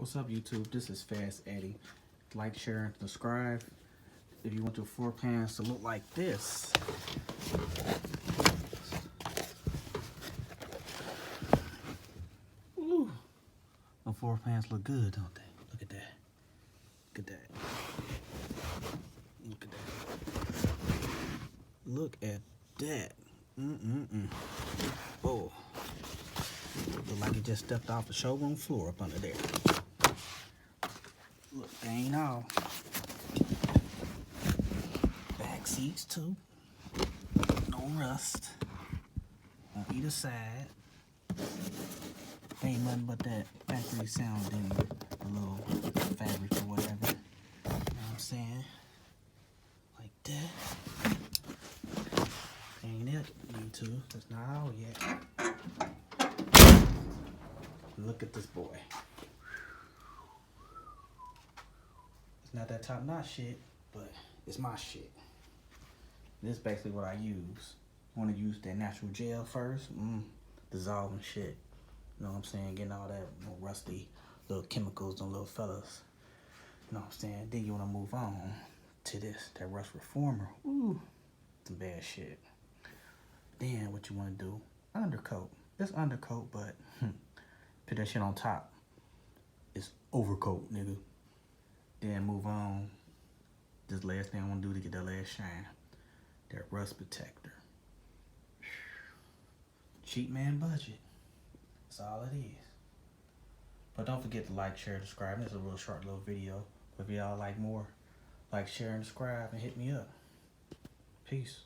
What's up, YouTube? This is Fast Eddie. Like, share, and subscribe. If you want your floor pans to look like this, ooh, the floor pans look good, don't they? Look at that. Look at that. Look at that. Look at that. Oh, look like it just stepped off the showroom floor up under there. Look, they ain't all. Back seats too. No rust on either side. Ain't nothing but that factory sound in the little fabric or whatever. You know what I'm saying? Like that. Ain't it, YouTube? It's not out yet. Look at this boy. It's not that top-notch shit, but it's my shit. This is basically what I use. Want to use that natural gel first, dissolving shit. You know what I'm saying? Getting all that rusty little chemicals and little fellas. You know what I'm saying? Then you want to move on to this, that rust reformer. Ooh, some bad shit. Then what you want to do? Undercoat. It's undercoat, but put that shit on top. It's overcoat, nigga. Then move on. This last thing I want to do to get that last shine. That rust protector. Cheap man budget. That's all it is. But don't forget to like, share, and subscribe. This is a real short little video. If y'all like more, like, share, and subscribe, and hit me up. Peace.